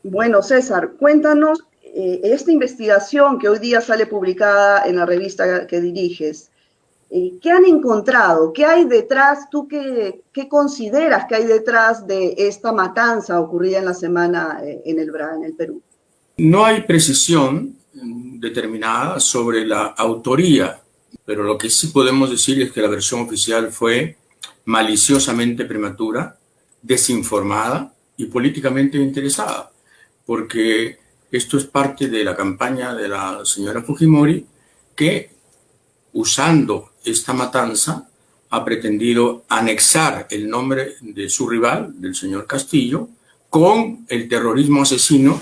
Bueno, César, cuéntanos esta investigación que hoy día sale publicada en la revista que diriges. ¿Qué han encontrado? ¿Qué hay detrás? ¿Tú qué consideras que hay detrás de esta matanza ocurrida en la semana en el BRA, en el Perú? No hay precisión determinada sobre la autoría, pero lo que sí podemos decir es que la versión oficial fue maliciosamente prematura, desinformada y políticamente interesada, porque esto es parte de la campaña de la señora Fujimori, que usando esta matanza ha pretendido anexar el nombre de su rival, del señor Castillo, con el terrorismo asesino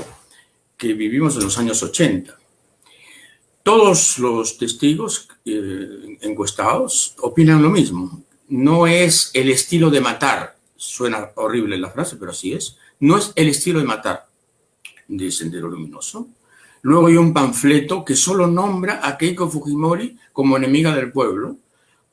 que vivimos en los años 80. Todos los testigos encuestados opinan lo mismo. No es el estilo de matar, suena horrible la frase, pero así es, no es el estilo de matar de Sendero Luminoso. Luego hay un panfleto que solo nombra a Keiko Fujimori como enemiga del pueblo,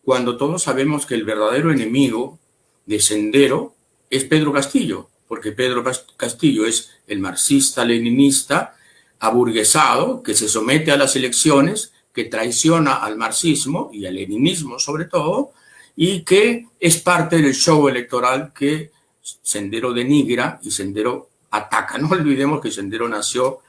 cuando todos sabemos que el verdadero enemigo de Sendero es Pedro Castillo, porque Pedro Castillo es el marxista-leninista aburguesado que se somete a las elecciones, que traiciona al marxismo y al leninismo sobre todo, y que es parte del show electoral que Sendero denigra y Sendero ataca. No olvidemos que Sendero nació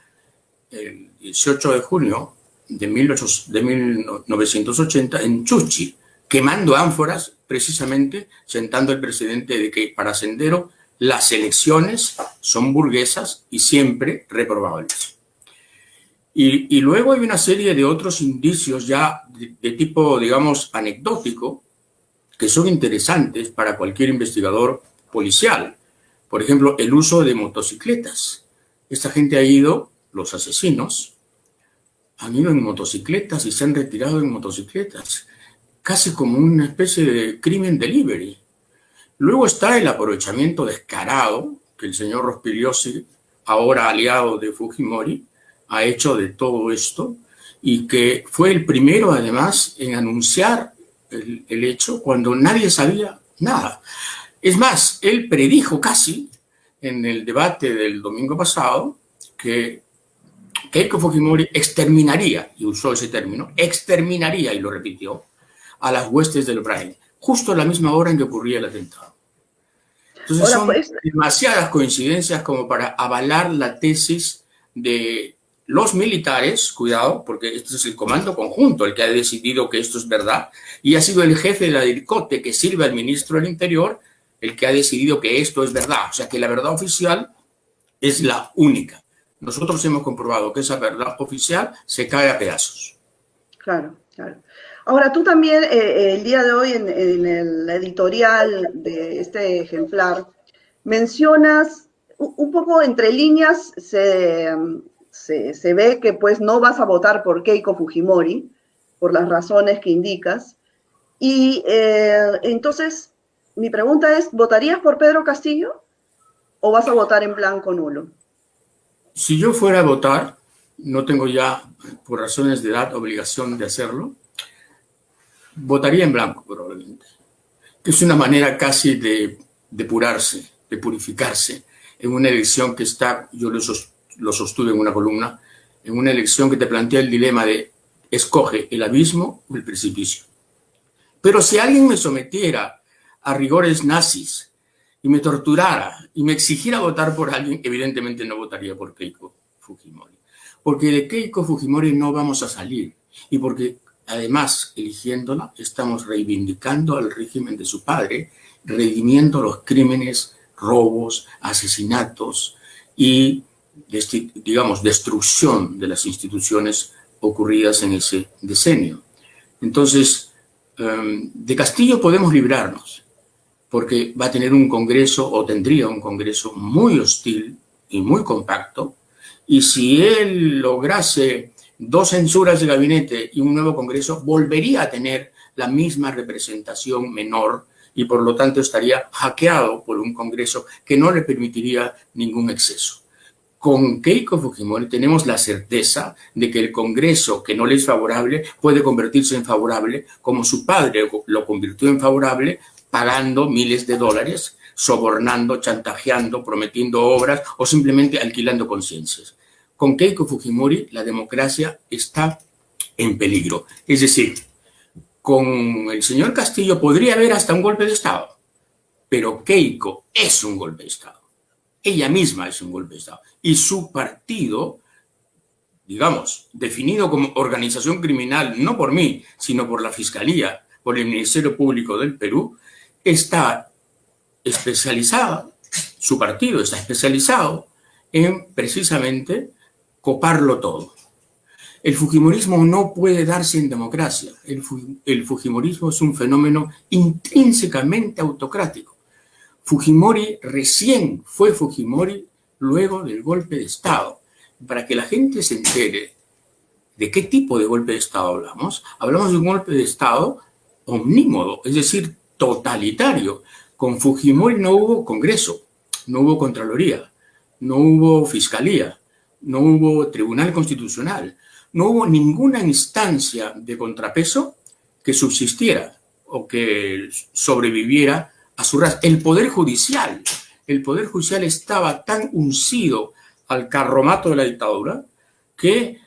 el 18 de junio de 1980 en Chuchi, quemando ánforas, precisamente sentando el precedente de que para Sendero las elecciones son burguesas y siempre reprobables. Y luego hay una serie de otros indicios ya de tipo, digamos, anecdótico, que son interesantes para cualquier investigador policial. Por ejemplo, el uso de motocicletas. Esta gente ha ido, los asesinos, han ido en motocicletas y se han retirado en motocicletas, casi como una especie de crimen delivery. Luego está el aprovechamiento descarado que el señor Rospigliosi, ahora aliado de Fujimori, ha hecho de todo esto y que fue el primero, además, en anunciar el hecho cuando nadie sabía nada. Es más, él predijo casi en el debate del domingo pasado que Keiko Fujimori exterminaría, y usó ese término, exterminaría, y lo repitió, a las huestes del Brain, justo a la misma hora en que ocurría el atentado. Entonces Ahora, son pues, demasiadas coincidencias como para avalar la tesis de los militares, cuidado, porque este es el comando conjunto el que ha decidido que esto es verdad, y ha sido el jefe de la DIRCOTE que sirve al ministro del Interior el que ha decidido que esto es verdad, o sea que la verdad oficial es la única. Nosotros hemos comprobado que esa verdad oficial se cae a pedazos. claro, claro. Ahora, tú también, el día de hoy, en el editorial de este ejemplar, mencionas un poco entre líneas, se ve que pues no vas a votar por Keiko Fujimori, por las razones que indicas. Y entonces, mi pregunta es, ¿votarías por Pedro Castillo o vas a votar en blanco nulo? Si yo fuera a votar, no tengo ya, por razones de edad, obligación de hacerlo, votaría en blanco probablemente, que es una manera casi de depurarse, de purificarse en una elección que está, yo lo sostuve en una columna, en una elección que te plantea el dilema de escoge el abismo o el precipicio. Pero si alguien me sometiera a rigores nazis y me torturara y me exigiera votar por alguien, evidentemente no votaría por Keiko Fujimori. Porque de Keiko Fujimori no vamos a salir y porque además, eligiéndola, estamos reivindicando al régimen de su padre, redimiendo los crímenes, robos, asesinatos y, digamos, destrucción de las instituciones ocurridas en ese decenio. Entonces, de Castillo podemos librarnos, porque va a tener un Congreso, o tendría un Congreso muy hostil y muy compacto, y si él lograse 2 censuras de gabinete y un nuevo Congreso, volvería a tener la misma representación menor y por lo tanto estaría hackeado por un Congreso que no le permitiría ningún exceso. Con Keiko Fujimori tenemos la certeza de que el Congreso que no le es favorable puede convertirse en favorable, como su padre lo convirtió en favorable, pagando miles de dólares sobornando, chantajeando, prometiendo obras o simplemente alquilando conciencias. Con Keiko Fujimori la democracia está en peligro. Es decir, con el señor Castillo podría haber hasta un golpe de Estado, pero Keiko es un golpe de Estado. Ella misma es un golpe de Estado. Y su partido, digamos, definido como organización criminal, no por mí, sino por la Fiscalía, por el Ministerio Público del Perú, está especializado, su partido está especializado en precisamente coparlo todo. El fujimorismo no puede darse en democracia. El fujimorismo es un fenómeno intrínsecamente autocrático. Fujimori recién fue Fujimori luego del golpe de Estado. Para que la gente se entere de qué tipo de golpe de Estado hablamos, hablamos de un golpe de Estado omnímodo, es decir, totalitario. Con Fujimori no hubo Congreso, no hubo Contraloría, no hubo Fiscalía, no hubo Tribunal Constitucional, no hubo ninguna instancia de contrapeso que subsistiera o que sobreviviera a su raza. El Poder Judicial estaba tan uncido al carromato de la dictadura que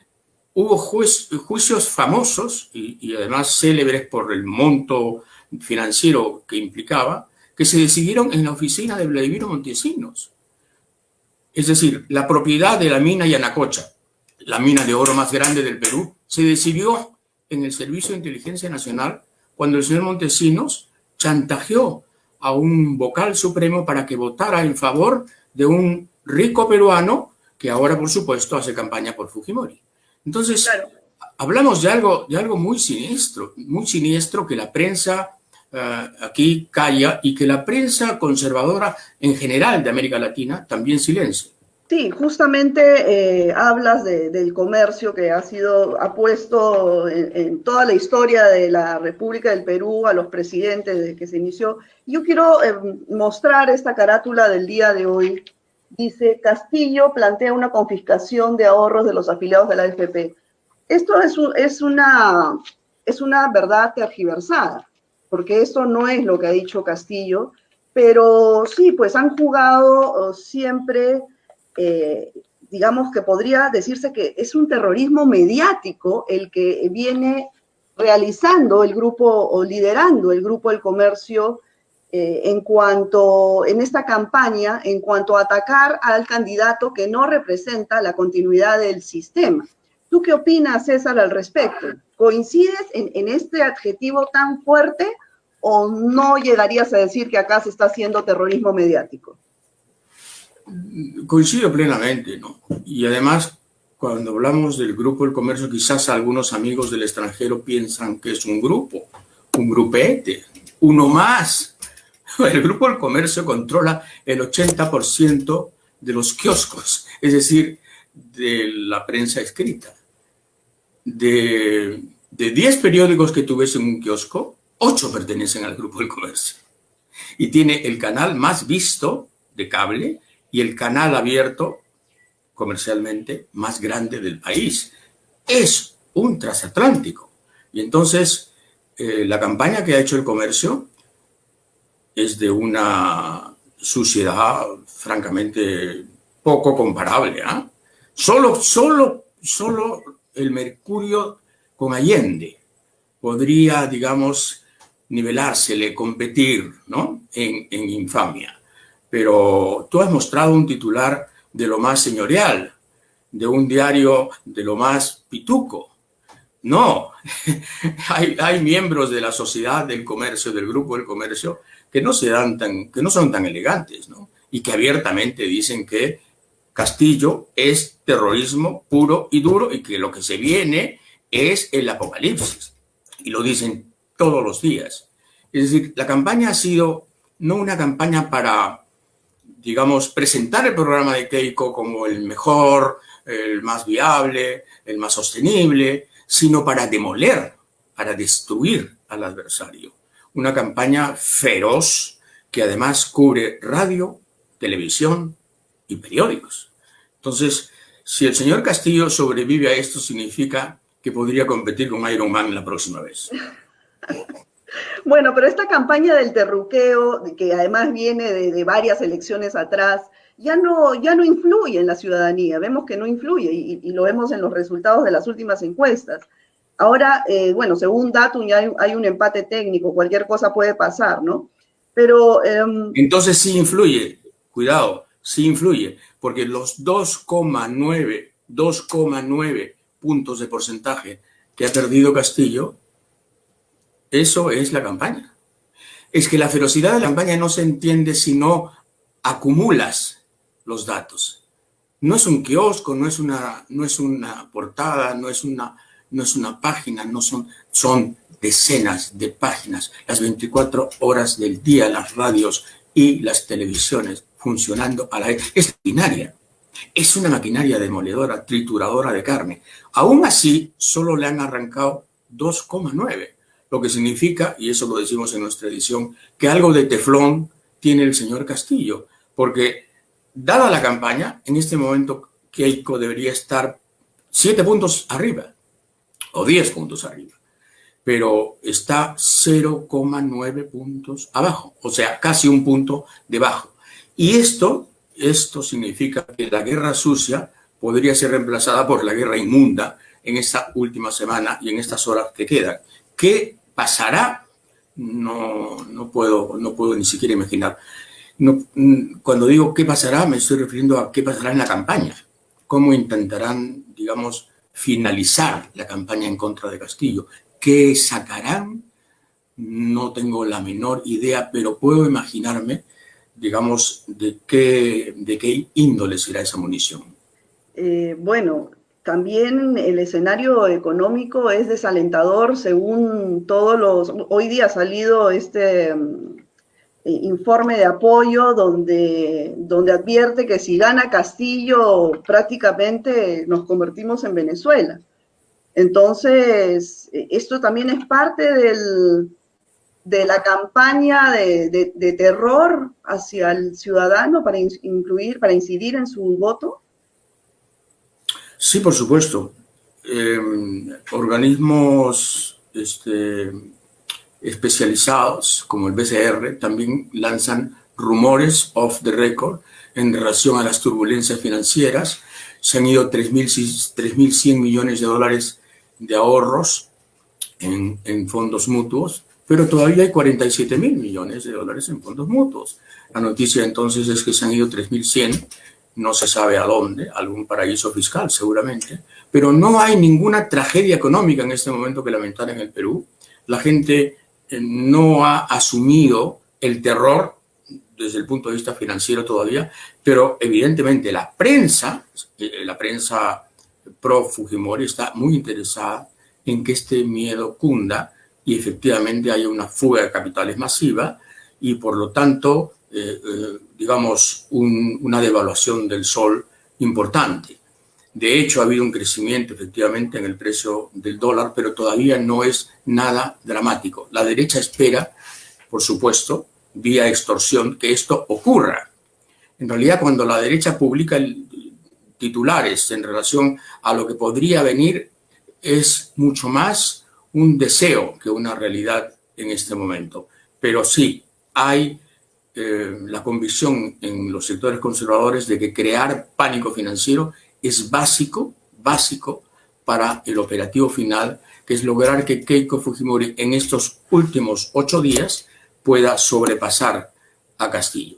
hubo juicios famosos y además célebres por el monto financiero que implicaba, que se decidieron en la oficina de Vladimiro Montesinos. Es decir, la propiedad de la mina Yanacocha, la mina de oro más grande del Perú, se decidió en el Servicio de Inteligencia Nacional cuando el señor Montesinos chantajeó a un vocal supremo para que votara en favor de un rico peruano que ahora, por supuesto, hace campaña por Fujimori. Entonces, claro, hablamos de algo muy siniestro que la prensa aquí calla y que la prensa conservadora en general de América Latina también silencia. Sí, justamente hablas del comercio que ha puesto en toda la historia de la República del Perú a los presidentes desde que se inició. Yo quiero mostrar esta carátula del día de hoy. Dice, Castillo plantea una confiscación de ahorros de los afiliados de la AFP. Esto es una verdad tergiversada, porque esto no es lo que ha dicho Castillo, pero sí, pues han jugado siempre... digamos que podría decirse que es un terrorismo mediático el que viene realizando el grupo o liderando el Grupo del Comercio en esta campaña, en cuanto a atacar al candidato que no representa la continuidad del sistema. ¿Tú qué opinas, César, al respecto? ¿Coincides en este adjetivo tan fuerte o no llegarías a decir que acá se está haciendo terrorismo mediático? Coincido plenamente, ¿no? Y además, cuando hablamos del Grupo del Comercio, quizás algunos amigos del extranjero piensan que es un grupo, un grupete, uno más. El Grupo del Comercio controla el 80% de los kioscos, es decir, de la prensa escrita. De 10 periódicos que tú ves en un kiosco, 8 pertenecen al Grupo del Comercio. Y tiene el canal más visto de cable y el canal abierto comercialmente más grande del país. Es un transatlántico. Y entonces la campaña que ha hecho el comercio es de una suciedad francamente poco comparable. Solo el Mercurio con Allende podría, digamos, nivelársele, competir, ¿no? en infamia. Pero tú has mostrado un titular de lo más señorial, de un diario de lo más pituco. No, hay miembros de la sociedad del comercio, del Grupo del Comercio, que no son tan elegantes, ¿no? Y que abiertamente dicen que Castillo es terrorismo puro y duro y que lo que se viene es el apocalipsis. Y lo dicen todos los días. Es decir, la campaña ha sido no una campaña para, digamos, presentar el programa de Keiko como el mejor, el más viable, el más sostenible, sino para demoler, para destruir al adversario. Una campaña feroz que además cubre radio, televisión y periódicos. Entonces, si el señor Castillo sobrevive a esto, significa que podría competir con Iron Man la próxima vez. Bueno, pero esta campaña del terruqueo, que además viene de varias elecciones atrás, ya no influye en la ciudadanía. Vemos que no influye y lo vemos en los resultados de las últimas encuestas. Ahora, bueno, según Datum ya hay un empate técnico, cualquier cosa puede pasar, ¿no? Pero Entonces sí influye, cuidado, sí influye, porque los 2,9 puntos de porcentaje que ha perdido Castillo, eso es la campaña. Es que la ferocidad de la campaña no se entiende si no acumulas los datos. No es un kiosco, no es una portada, no es una página, son decenas de páginas, las 24 horas del día, las radios y las televisiones funcionando a la vez. Es maquinaria, es una maquinaria demoledora, trituradora de carne. Aún así, solo le han arrancado 2,9, lo que significa, y eso lo decimos en nuestra edición, que algo de teflón tiene el señor Castillo, porque dada la campaña, en este momento Keiko debería estar 7 puntos arriba o 10 puntos arriba, pero está 0,9 puntos abajo, o sea, casi un punto debajo. Y esto significa que la guerra sucia podría ser reemplazada por la guerra inmunda en esta última semana y en estas horas que quedan. ¿Qué pasará? No puedo ni siquiera imaginar. No, cuando digo qué pasará, me estoy refiriendo a qué pasará en la campaña. Cómo intentarán, digamos, finalizar la campaña en contra de Castillo. ¿Qué sacarán? No tengo la menor idea, pero puedo imaginarme, digamos, de qué índole será esa munición. Bueno, también el escenario económico es desalentador según todos los... Hoy día ha salido este informe de apoyo donde advierte que si gana Castillo prácticamente nos convertimos en Venezuela. Entonces, esto también es parte de la campaña de terror hacia el ciudadano para incidir en su voto. Sí, por supuesto. Organismos especializados como el BCR también lanzan rumores off the record en relación a las turbulencias financieras. Se han ido 3.100 millones de dólares de ahorros en fondos mutuos, pero todavía hay 47.000 millones de dólares en fondos mutuos. La noticia entonces es que se han ido 3.100, no se sabe a dónde, algún paraíso fiscal seguramente, pero no hay ninguna tragedia económica en este momento que lamentar en el Perú. La gente no ha asumido el terror desde el punto de vista financiero todavía, pero evidentemente la prensa pro Fujimori está muy interesada en que este miedo cunda y efectivamente haya una fuga de capitales masiva y por lo tanto, digamos, una devaluación del sol importante. De hecho, ha habido un crecimiento efectivamente en el precio del dólar, pero todavía no es nada dramático. La derecha espera, por supuesto, vía extorsión, que esto ocurra. En realidad, cuando la derecha publica titulares en relación a lo que podría venir, es mucho más un deseo que una realidad en este momento. Pero sí, hay la convicción en los sectores conservadores de que crear pánico financiero es básico para el operativo final, que es lograr que Keiko Fujimori en estos últimos 8 días pueda sobrepasar a Castillo.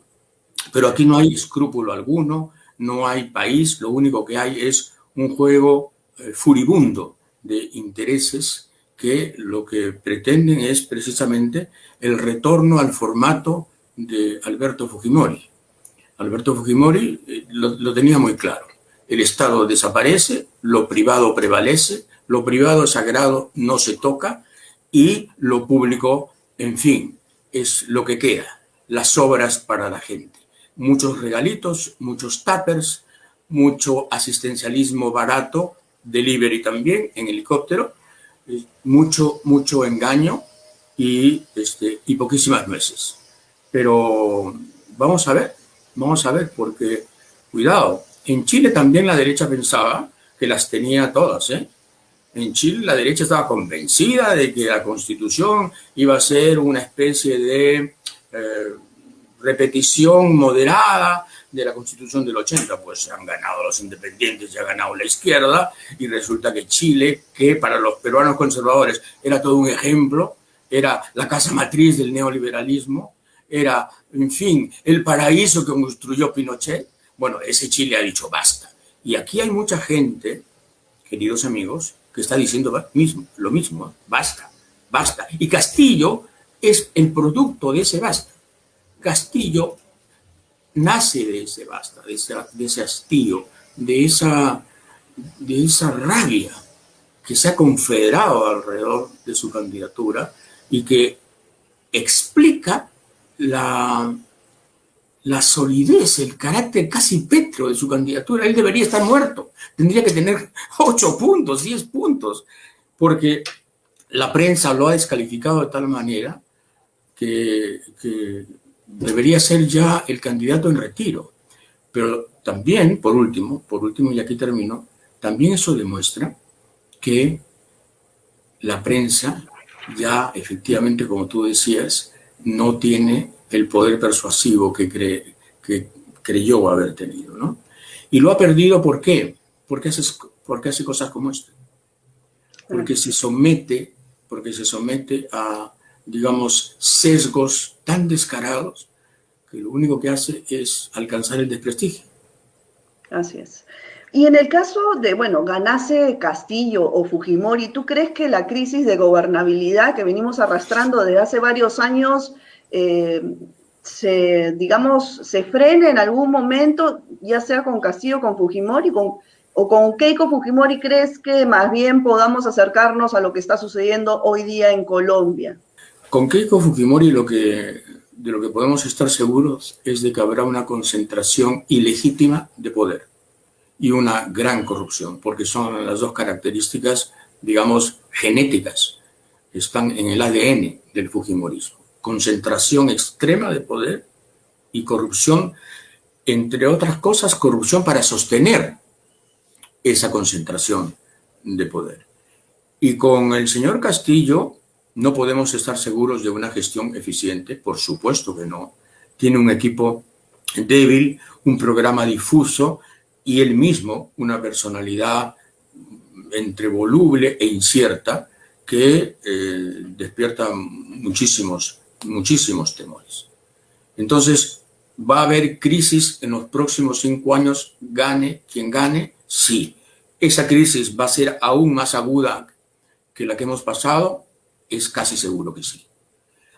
Pero aquí no hay escrúpulo alguno, no hay país, lo único que hay es un juego furibundo de intereses que lo que pretenden es precisamente el retorno al formato de Alberto Fujimori. Alberto Fujimori lo tenía muy claro. El Estado desaparece, lo privado prevalece, lo privado es sagrado, no se toca, y lo público, en fin, es lo que queda, las obras para la gente. Muchos regalitos, muchos tuppers, mucho asistencialismo barato, delivery también, en helicóptero, mucho engaño y poquísimas nueces. Pero vamos a ver, porque, cuidado, en Chile también la derecha pensaba que las tenía todas, En Chile la derecha estaba convencida de que la Constitución iba a ser una especie de repetición moderada de la Constitución del 80, pues se han ganado los independientes, se ha ganado la izquierda, y resulta que Chile, que para los peruanos conservadores era todo un ejemplo, era la casa matriz del neoliberalismo, era, en fin, el paraíso que construyó Pinochet. Bueno, ese Chile ha dicho basta. Y aquí hay mucha gente, queridos amigos, que está diciendo lo mismo, basta, basta. Y Castillo es el producto de ese basta. Castillo nace de ese basta, de ese hastío, de esa rabia que se ha confederado alrededor de su candidatura y que explica la solidez, el carácter casi pétreo de su candidatura. Él debería estar muerto, tendría que tener 8 puntos, 10 puntos, porque la prensa lo ha descalificado de tal manera que debería ser ya el candidato en retiro. Pero también, por último, y aquí termino, también eso demuestra que la prensa ya efectivamente, como tú decías, no tiene el poder persuasivo que creyó haber tenido, ¿no? Y lo ha perdido, ¿por qué? Porque hace cosas como esta. Porque se somete a, digamos, sesgos tan descarados que lo único que hace es alcanzar el desprestigio. Así es. Y en el caso de, bueno, ganase Castillo o Fujimori, ¿tú crees que la crisis de gobernabilidad que venimos arrastrando desde hace varios años se frene en algún momento, ya sea con Castillo o con Fujimori, o con Keiko Fujimori? ¿Crees que más bien podamos acercarnos a lo que está sucediendo hoy día en Colombia? Con Keiko Fujimori de lo que podemos estar seguros es de que habrá una concentración ilegítima de poder y una gran corrupción, porque son las dos características, digamos, genéticas, que están en el ADN del fujimorismo. Concentración extrema de poder y corrupción, entre otras cosas, corrupción para sostener esa concentración de poder. Y con el señor Castillo no podemos estar seguros de una gestión eficiente, por supuesto que no. Tiene un equipo débil, un programa difuso y él mismo una personalidad entre voluble e incierta que despierta muchísimos temores. Entonces, ¿va a haber crisis en los próximos 5 años? Gane quien gane, sí. ¿Esa crisis va a ser aún más aguda que la que hemos pasado? Es casi seguro que sí.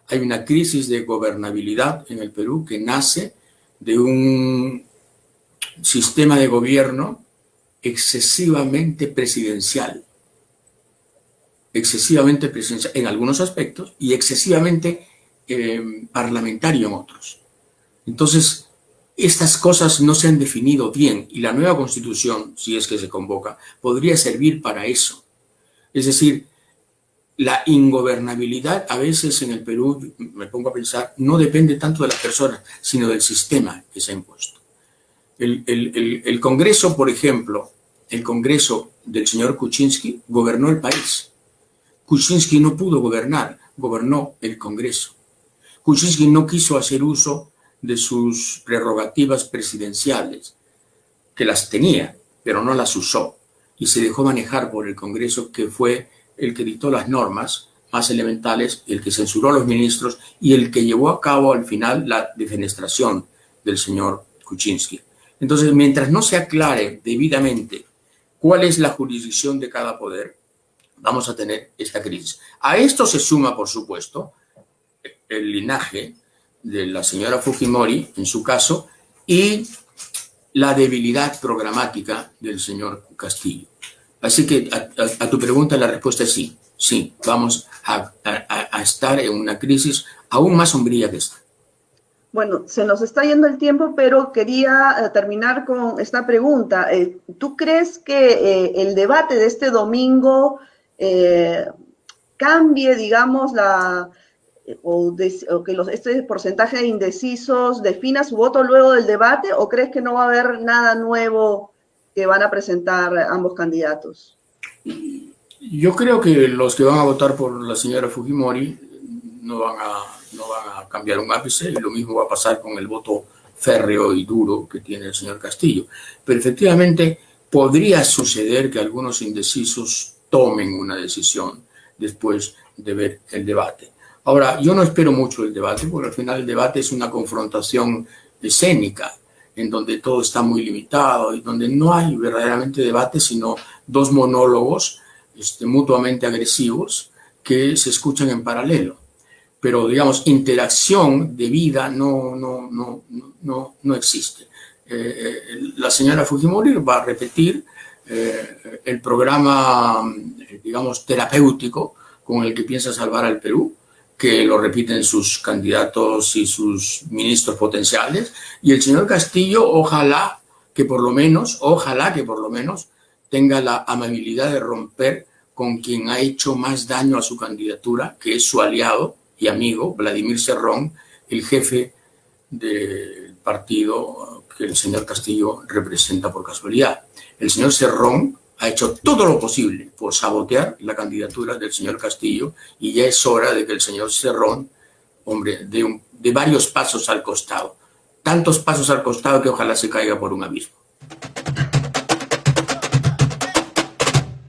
Hay una crisis de gobernabilidad en el Perú que nace de un sistema de gobierno excesivamente presidencial en algunos aspectos y excesivamente parlamentario en otros. Entonces, estas cosas no se han definido bien y la nueva Constitución, si es que se convoca, podría servir para eso. Es decir, la ingobernabilidad a veces en el Perú, me pongo a pensar, no depende tanto de las personas, sino del sistema que se ha impuesto. El Congreso, por ejemplo, el Congreso del señor Kuczynski gobernó el país. Kuczynski no pudo gobernar, gobernó el Congreso. Kuczynski no quiso hacer uso de sus prerrogativas presidenciales, que las tenía, pero no las usó, y se dejó manejar por el Congreso, que fue el que dictó las normas más elementales, el que censuró a los ministros y el que llevó a cabo al final la defenestración del señor Kuczynski. Entonces, mientras no se aclare debidamente cuál es la jurisdicción de cada poder, vamos a tener esta crisis. A esto se suma, por supuesto, el linaje de la señora Fujimori, en su caso, y la debilidad programática del señor Castillo. Así que a tu pregunta la respuesta es sí. Sí, vamos a estar en una crisis aún más sombría que esta. Bueno, se nos está yendo el tiempo, pero quería terminar con esta pregunta. ¿Tú crees que el debate de este domingo cambie, digamos, o que este porcentaje de indecisos defina su voto luego del debate, o crees que no va a haber nada nuevo que van a presentar ambos candidatos? Yo creo que los que van a votar por la señora Fujimori no van a cambiar un ápice, y lo mismo va a pasar con el voto férreo y duro que tiene el señor Castillo. Pero efectivamente podría suceder que algunos indecisos tomen una decisión después de ver el debate. Ahora, yo no espero mucho el debate, porque al final el debate es una confrontación escénica, en donde todo está muy limitado y donde no hay verdaderamente debate, sino dos monólogos mutuamente agresivos que se escuchan en paralelo. Pero, digamos, interacción de vida no existe. La señora Fujimori va a repetir el programa, digamos, terapéutico con el que piensa salvar al Perú, que lo repiten sus candidatos y sus ministros potenciales, y el señor Castillo ojalá que por lo menos tenga la amabilidad de romper con quien ha hecho más daño a su candidatura, que es su aliado y amigo, Vladimir Cerrón, el jefe del partido que el señor Castillo representa por casualidad. El señor Cerrón ha hecho todo lo posible por sabotear la candidatura del señor Castillo, y ya es hora de que el señor Cerrón, hombre, de varios pasos al costado, tantos pasos al costado que ojalá se caiga por un abismo.